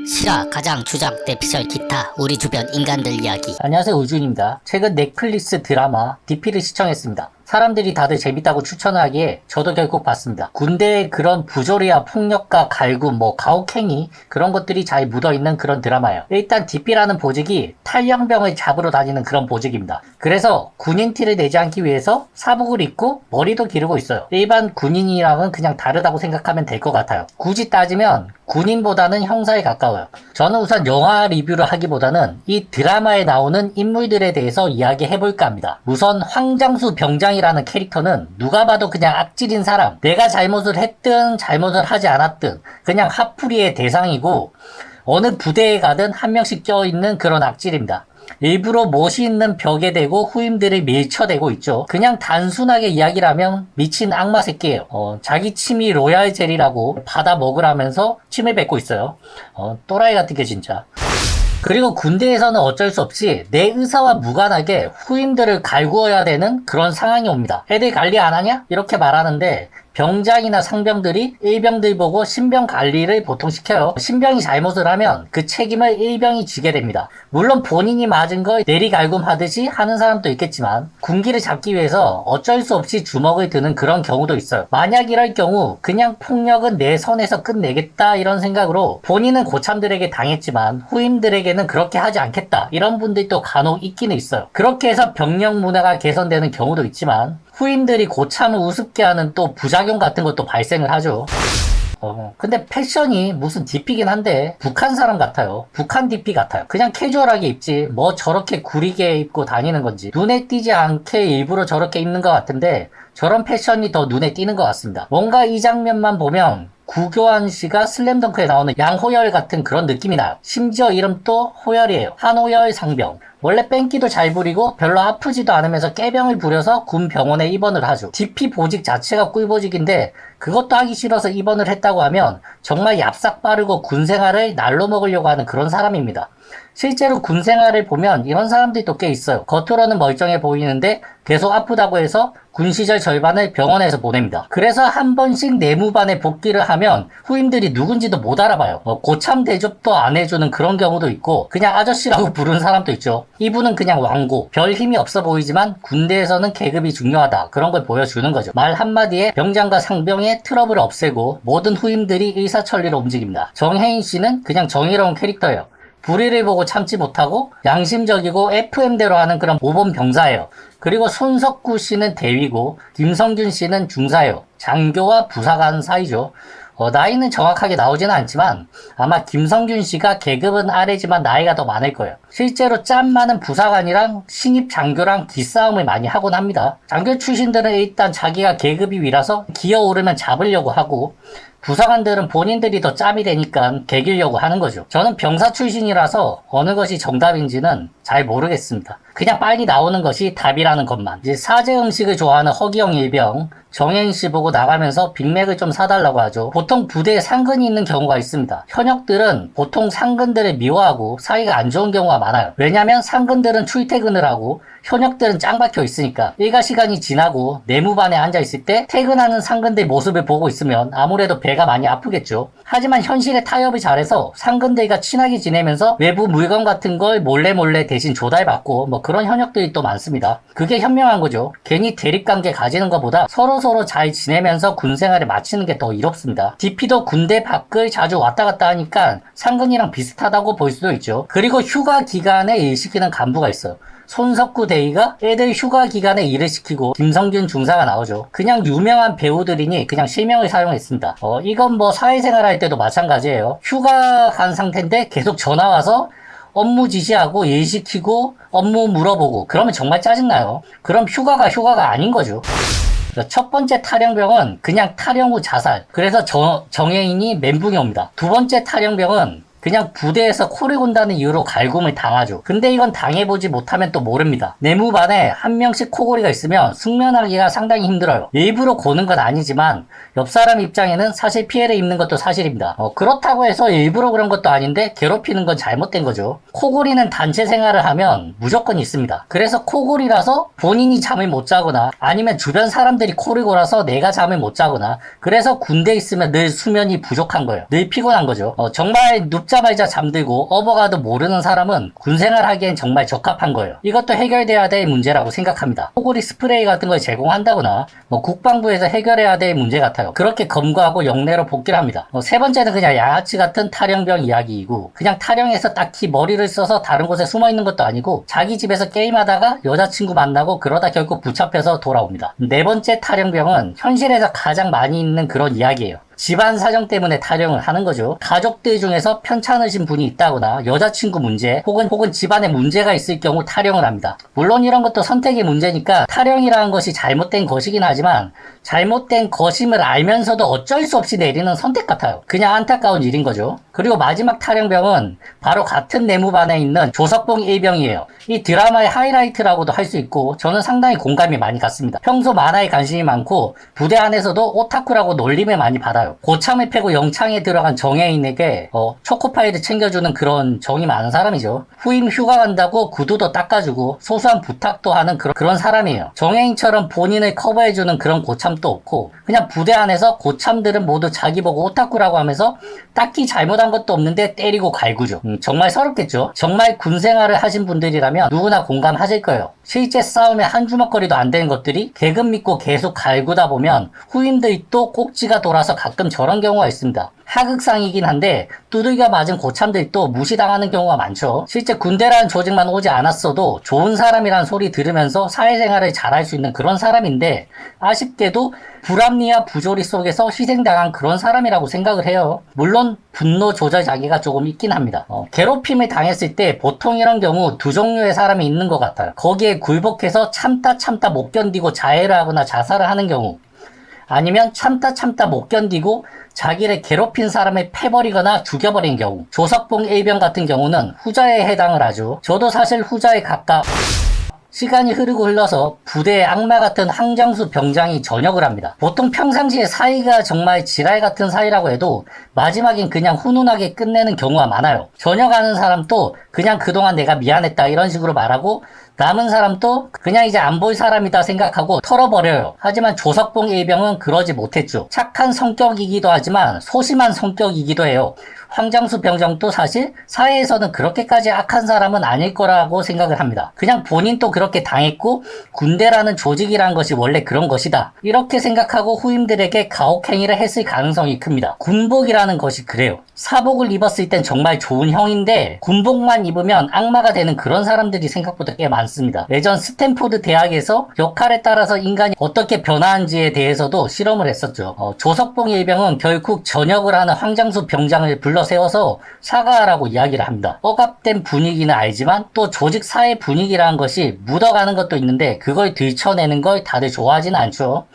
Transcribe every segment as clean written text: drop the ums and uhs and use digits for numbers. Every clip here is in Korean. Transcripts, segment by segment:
실화, 가장, 주장, 대피셜, 기타, 우리 주변 인간들 이야기. 안녕하세요, 우준입니다. 최근 넷플릭스 드라마 DP를 시청했습니다. 사람들이 다들 재밌다고 추천을 하기에 저도 결국 봤습니다. 군대의 그런 부조리와 폭력과 갈굼, 가혹행위 그런 것들이 잘 묻어있는 그런 드라마예요. 일단 DP라는 보직이 탈영병을 잡으러 다니는 그런 보직입니다. 그래서 군인 티를 내지 않기 위해서 사복을 입고 머리도 기르고 있어요. 일반 군인이랑은 그냥 다르다고 생각하면 될 것 같아요. 굳이 따지면 군인보다는 형사에 가까워요. 저는 우선 영화 리뷰를 하기보다는 이 드라마에 나오는 인물들에 대해서 이야기해볼까 합니다. 우선 황장수 병장이라는 캐릭터는 누가 봐도 그냥 악질인 사람, 내가 잘못을 했든 잘못을 하지 않았든 그냥 화풀이의 대상이고 어느 부대에 가든 한 명씩 껴있는 그런 악질입니다. 일부러 멋이 있는 벽에 대고 후임들을 밀쳐대고 있죠. 그냥 단순하게 이야기를 하면 미친 악마 새끼예요. 자기 침이 로얄 젤이라고 받아 먹으라면서 침을 뱉고 있어요. 또라이 같은 게 진짜. 그리고 군대에서는 어쩔 수 없이 내 의사와 무관하게 후임들을 갈구어야 되는 그런 상황이 옵니다. 애들 관리 안 하냐? 이렇게 말하는데 병장이나 상병들이 일병들 보고 신병 관리를 보통 시켜요. 신병이 잘못을 하면 그 책임을 일병이 지게 됩니다. 물론 본인이 맞은 걸 내리갈굼하듯이 하는 사람도 있겠지만 군기를 잡기 위해서 어쩔 수 없이 주먹을 드는 그런 경우도 있어요. 만약 이럴 경우 그냥 폭력은 내 선에서 끝내겠다 이런 생각으로 본인은 고참들에게 당했지만 후임들에게는 그렇게 하지 않겠다 이런 분들도 간혹 있기는 있어요. 그렇게 해서 병력 문화가 개선되는 경우도 있지만 후임들이 고참을 우습게 하는 또 부작용 같은 것도 발생을 하죠. 근데 패션이 무슨 DP긴 한데 북한 사람 같아요. 북한 DP 같아요. 그냥 캐주얼하게 입지 저렇게 구리게 입고 다니는 건지 눈에 띄지 않게 일부러 저렇게 입는 것 같은데 저런 패션이 더 눈에 띄는 것 같습니다. 뭔가 이 장면만 보면 구교환 씨가 슬램덩크에 나오는 양호열 같은 그런 느낌이 나요. 심지어 이름도 호열이에요. 한호열 상병. 원래 뺑기도 잘 부리고 별로 아프지도 않으면서 깨병을 부려서 군 병원에 입원을 하죠. DP 보직 자체가 꿀보직인데 그것도 하기 싫어서 입원을 했다고 하면 정말 얍삭 빠르고 군 생활을 날로 먹으려고 하는 그런 사람입니다. 실제로 군 생활을 보면 이런 사람들도 꽤 있어요. 겉으로는 멀쩡해 보이는데 계속 아프다고 해서 군 시절 절반을 병원에서 보냅니다. 그래서 한 번씩 내무반에 복귀를 하면 후임들이 누군지도 못 알아봐요. 고참 대접도 안 해주는 그런 경우도 있고 그냥 아저씨라고 부르는 사람도 있죠. 이분은 그냥 왕고, 별 힘이 없어 보이지만 군대에서는 계급이 중요하다 그런 걸 보여주는 거죠. 말 한마디에 병장과 상병의 트러블을 없애고 모든 후임들이 일사천리로 움직입니다. 정혜인 씨는 그냥 정의로운 캐릭터예요. 불의를 보고 참지 못하고 양심적이고 FM대로 하는 그런 모범 병사예요. 그리고 손석구 씨는 대위고 김성균 씨는 중사예요. 장교와 부사관 사이죠. 나이는 정확하게 나오지는 않지만 아마 김성균 씨가 계급은 아래지만 나이가 더 많을 거예요. 실제로 짬 많은 부사관이랑 신입 장교랑 기싸움을 많이 하곤 합니다. 장교 출신들은 일단 자기가 계급이 위라서 기어오르면 잡으려고 하고 부사관들은 본인들이 더 짬이 되니까 개기려고 하는 거죠. 저는 병사 출신이라서 어느 것이 정답인지는 잘 모르겠습니다. 그냥 빨리 나오는 것이 답이라는 것만. 이제 사제 음식을 좋아하는 허기영 일병 정혜인 씨 보고 나가면서 빅맥을 좀 사달라고 하죠. 보통 부대에 상근이 있는 경우가 있습니다. 현역들은 보통 상근들을 미워하고 사이가 안 좋은 경우가 많아요. 왜냐면 상근들은 출퇴근을 하고 현역들은 짱 박혀 있으니까 일과 시간이 지나고 내무반에 앉아 있을 때 퇴근하는 상근들 모습을 보고 있으면 아무래도 배가 많이 아프겠죠. 하지만 현실에 타협을 잘해서 상근들과 친하게 지내면서 외부 물건 같은 걸 몰래 대신 조달받고 그런 현역들이 또 많습니다. 그게 현명한 거죠. 괜히 대립관계 가지는 것보다 서로 잘 지내면서 군생활을 마치는 게 더 이롭습니다. DP도 군대 밖을 자주 왔다 갔다 하니까 상근이랑 비슷하다고 볼 수도 있죠. 그리고 휴가 기간에 일 시키는 간부가 있어요. 손석구 대위가 애들 휴가 기간에 일을 시키고 김성균 중사가 나오죠. 그냥 유명한 배우들이니 그냥 실명을 사용했습니다. 이건 사회생활 할 때도 마찬가지예요. 휴가 간 상태인데 계속 전화 와서 업무 지시하고 일 시키고 업무 물어보고 그러면 정말 짜증나요. 그럼 휴가가 아닌 거죠. 첫 번째 탈영병은 그냥 탈영 후 자살. 그래서 정혜인이 멘붕이 옵니다. 두 번째 탈영병은 그냥 부대에서 코를 곤다는 이유로 갈굼을 당하죠. 근데 이건 당해보지 못하면 또 모릅니다. 내무반에 한 명씩 코골이가 있으면 숙면하기가 상당히 힘들어요. 일부러 고는 건 아니지만 옆 사람 입장에는 사실 피해를 입는 것도 사실입니다. 그렇다고 해서 일부러 그런 것도 아닌데 괴롭히는 건 잘못된 거죠. 코골이는 단체 생활을 하면 무조건 있습니다. 그래서 코골이라서 본인이 잠을 못 자거나 아니면 주변 사람들이 코를 골아서 내가 잠을 못 자거나 그래서 군대에 있으면 늘 수면이 부족한 거예요. 늘 피곤한 거죠. 정말 눕자 눕자마자 잠들고 어버가도 모르는 사람은 군생활 하기엔 정말 적합한 거예요. 이것도 해결돼야 될 문제라고 생각합니다. 소고리 스프레이 같은 걸 제공한다거나 국방부에서 해결해야 될 문제 같아요. 그렇게 검거하고 영내로 복귀를 합니다. 세 번째는 그냥 양아치 같은 탈영병 이야기이고, 그냥 탈영해서 딱히 머리를 써서 다른 곳에 숨어있는 것도 아니고 자기 집에서 게임하다가 여자친구 만나고 그러다 결국 붙잡혀서 돌아옵니다. 네 번째 탈영병은 현실에서 가장 많이 있는 그런 이야기예요. 집안 사정 때문에 탈영을 하는 거죠. 가족들 중에서 편찮으신 분이 있다거나 여자친구 문제 혹은 집안에 문제가 있을 경우 탈영을 합니다. 물론 이런 것도 선택의 문제니까 탈영이라는 것이 잘못된 것이긴 하지만 잘못된 것임을 알면서도 어쩔 수 없이 내리는 선택 같아요. 그냥 안타까운 일인 거죠. 그리고 마지막 탈영병은 바로 같은 내무반에 있는 조석봉 일병이에요. 이 드라마의 하이라이트라고도 할 수 있고 저는 상당히 공감이 많이 갔습니다. 평소 만화에 관심이 많고 부대 안에서도 오타쿠라고 놀림을 많이 받아요. 고참을 패고 영창에 들어간 정예인에게 초코파이를 챙겨주는 그런 정이 많은 사람이죠. 후임 휴가 간다고 구두도 닦아주고 소소한 부탁도 하는 그런 사람이에요. 정예인처럼 본인을 커버해주는 그런 고참도 없고 그냥 부대 안에서 고참들은 모두 자기 보고 오타쿠라고 하면서 딱히 잘못한 것도 없는데 때리고 갈구죠. 정말 서럽겠죠. 정말 군생활을 하신 분들이라면 누구나 공감하실 거예요. 실제 싸움에 한 주먹거리도 안 되는 것들이 계급 믿고 계속 갈구다 보면 후임들도 꼭지가 돌아서 가끔 저런 경우가 있습니다. 하극상이긴 한데 두들겨 맞은 고참들도 무시당하는 경우가 많죠. 실제 군대라는 조직만 오지 않았어도 좋은 사람이란 소리 들으면서 사회생활을 잘할 수 있는 그런 사람인데 아쉽게도 불합리와 부조리 속에서 희생당한 그런 사람이라고 생각을 해요. 물론 분노 조절 자기가 조금 있긴 합니다. 괴롭힘을 당했을 때 보통 이런 경우 두 종류의 사람이 있는 것 같아요. 거기에 굴복해서 참다 못 견디고 자해를 하거나 자살을 하는 경우, 아니면 참다 못 견디고 자기를 괴롭힌 사람을 패버리거나 죽여버린 경우. 조석봉 일병 같은 경우는 후자에 해당을 하죠. 저도 사실 후자에 시간이 흘러서 부대에 악마 같은 황정수 병장이 전역을 합니다. 보통 평상시에 사이가 정말 지랄 같은 사이라고 해도 마지막엔 그냥 훈훈하게 끝내는 경우가 많아요. 전역하는 사람도 그냥 그동안 내가 미안했다 이런 식으로 말하고 남은 사람도 그냥 이제 안 볼 사람이다 생각하고 털어버려요. 하지만 조석봉 일병은 그러지 못했죠. 착한 성격이기도 하지만 소심한 성격이기도 해요. 황장수 병장도 사실 사회에서는 그렇게까지 악한 사람은 아닐 거라고 생각을 합니다. 그냥 본인도 그렇게 당했고 군대라는 조직이라는 것이 원래 그런 것이다. 이렇게 생각하고 후임들에게 가혹행위를 했을 가능성이 큽니다. 군복이라는 것이 그래요. 사복을 입었을 땐 정말 좋은 형인데 군복만 입으면 악마가 되는 그런 사람들이 생각보다 꽤 많습니다. 예전 스탠포드 대학에서 역할에 따라서 인간이 어떻게 변하는지에 대해서도 실험을 했었죠. 조석봉 일병은 결국 전역을 하는 황장수 병장을 불러세워서 사과하라고 이야기를 합니다. 억압된 분위기는 알지만 또 조직 사회 분위기라는 것이 묻어가는 것도 있는데 그걸 들춰내는 걸 다들 좋아하지는 않죠.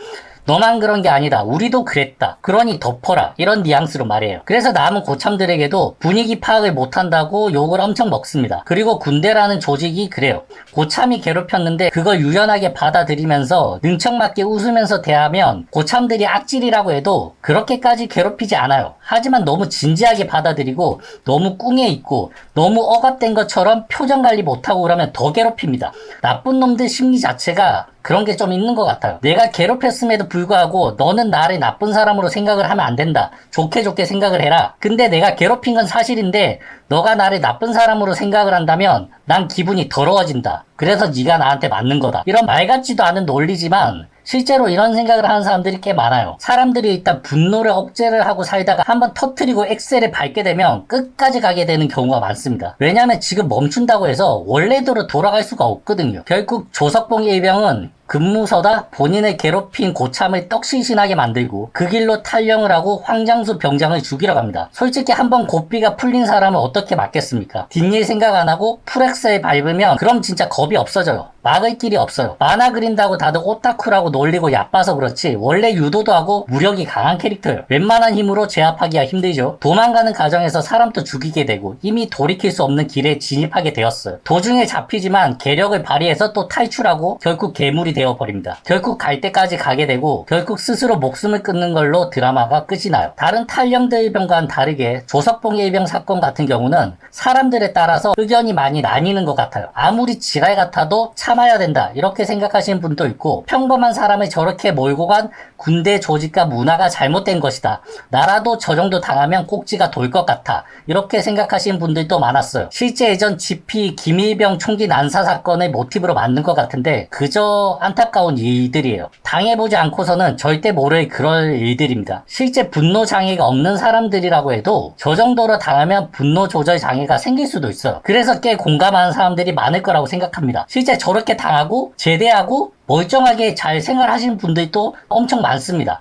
너만 그런 게 아니다. 우리도 그랬다. 그러니 덮어라. 이런 뉘앙스로 말해요. 그래서 남은 고참들에게도 분위기 파악을 못한다고 욕을 엄청 먹습니다. 그리고 군대라는 조직이 그래요. 고참이 괴롭혔는데 그걸 유연하게 받아들이면서 능청맞게 웃으면서 대하면 고참들이 악질이라고 해도 그렇게까지 괴롭히지 않아요. 하지만 너무 진지하게 받아들이고 너무 꿍해 있고 너무 억압된 것처럼 표정 관리 못하고 그러면 더 괴롭힙니다. 나쁜 놈들 심리 자체가 그런 게 좀 있는 것 같아요. 내가 괴롭혔음에도 불구하고 너는 나를 나쁜 사람으로 생각을 하면 안 된다. 좋게 생각을 해라. 근데 내가 괴롭힌 건 사실인데 너가 나를 나쁜 사람으로 생각을 한다면 난 기분이 더러워진다. 그래서 네가 나한테 맞는 거다. 이런 말 같지도 않은 논리지만 실제로 이런 생각을 하는 사람들이 꽤 많아요. 사람들이 일단 분노를 억제를 하고 살다가 한번 터트리고 엑셀을 밟게 되면 끝까지 가게 되는 경우가 많습니다. 왜냐하면 지금 멈춘다고 해서 원래대로 돌아갈 수가 없거든요. 결국 조석봉 일병은 근무서다 본인을 괴롭힌 고참을 떡신신하게 만들고 그 길로 탈영을 하고 황장수 병장을 죽이러 갑니다. 솔직히 한번 고삐가 풀린 사람은 어떻게 맞겠습니까? 뒷일 생각 안 하고 풀엑셀 밟으면 그럼 진짜 겁이 없어져요. 막을 길이 없어요. 만화 그린다고 다들 오타쿠라고 놀리고 얕봐서 그렇지 원래 유도도 하고 무력이 강한 캐릭터예요. 웬만한 힘으로 제압하기가 힘들죠. 도망가는 과정에서 사람도 죽이게 되고 이미 돌이킬 수 없는 길에 진입하게 되었어요. 도중에 잡히지만 계력을 발휘해서 또 탈출하고 결국 괴물이 되어버립니다. 결국 갈 때까지 가게 되고 결국 스스로 목숨을 끊는 걸로 드라마가 끝이 나요. 다른 탈영대 일병과는 다르게 조석봉 일병 사건 같은 경우는 사람들에 따라서 의견이 많이 나뉘는 것 같아요. 아무리 지랄 같아도 참아야 된다 이렇게 생각하시는 분도 있고, 평범한 사람을 저렇게 몰고 간 군대 조직과 문화가 잘못된 것이다, 나라도 저 정도 당하면 꼭지가 돌 것 같아 이렇게 생각하시는 분들도 많았어요. 실제 예전 GP 김일병 총기 난사 사건의 모티브로 만든 것 같은데 그저 안타까운 일들이에요. 당해보지 않고서는 절대 모를 그럴 일들입니다. 실제 분노 장애가 없는 사람들이라고 해도 저 정도로 당하면 분노 조절 장애가 생길 수도 있어요. 그래서 꽤 공감하는 사람들이 많을 거라고 생각합니다. 실제 저렇게 당하고 제대하고 멀쩡하게 잘 생활하시는 분들도 엄청 많습니다.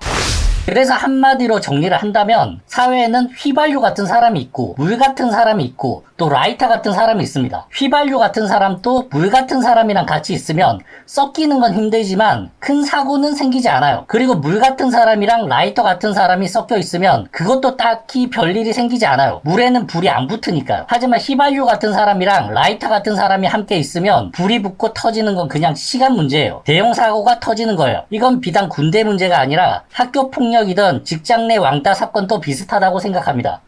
그래서 한마디로 정리를 한다면 사회에는 휘발유 같은 사람이 있고 물 같은 사람이 있고 또 라이터 같은 사람이 있습니다. 휘발유 같은 사람도 물 같은 사람이랑 같이 있으면 섞이는 건 힘들지만 큰 사고는 생기지 않아요. 그리고 물 같은 사람이랑 라이터 같은 사람이 섞여 있으면 그것도 딱히 별일이 생기지 않아요. 물에는 불이 안 붙으니까요. 하지만 휘발유 같은 사람이랑 라이터 같은 사람이 함께 있으면 불이 붙고 터지는 건 그냥 시간 문제예요. 대형 사고가 터지는 거예요. 이건 비단 군대 문제가 아니라 학교 폭력이든 직장 내 왕따 사건도 비슷하다고 생각합니다.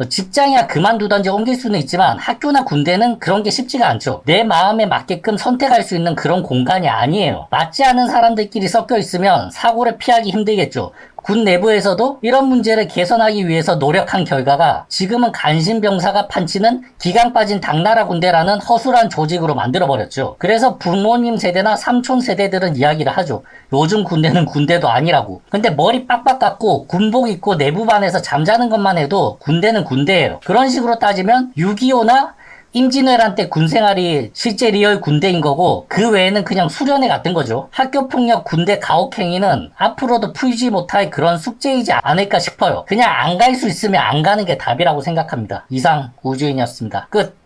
직장이야 그만두던지 옮길 수는 있지만 학교나 군대는 그런 게 쉽지가 않죠. 내 마음에 맞게끔 선택할 수 있는 그런 공간이 아니에요. 맞지 않은 사람들끼리 섞여 있으면 사고를 피하기 힘들겠죠. 군 내부에서도 이런 문제를 개선하기 위해서 노력한 결과가 지금은 간신병사가 판치는 기강 빠진 당나라 군대라는 허술한 조직으로 만들어버렸죠. 그래서 부모님 세대나 삼촌 세대들은 이야기를 하죠. 요즘 군대는 군대도 아니라고. 근데 머리 빡빡 깎고 군복 입고 내부반에서 잠자는 것만 해도 군대는 군대예요. 그런 식으로 따지면 6.25나 임진왜란 때 군생활이 실제 리얼 군대인 거고 그 외에는 그냥 수련회 같은 거죠. 학교폭력 군대 가혹행위는 앞으로도 풀지 못할 그런 숙제이지 않을까 싶어요. 그냥 안 갈 수 있으면 안 가는 게 답이라고 생각합니다. 이상 우주인이었습니다. 끝.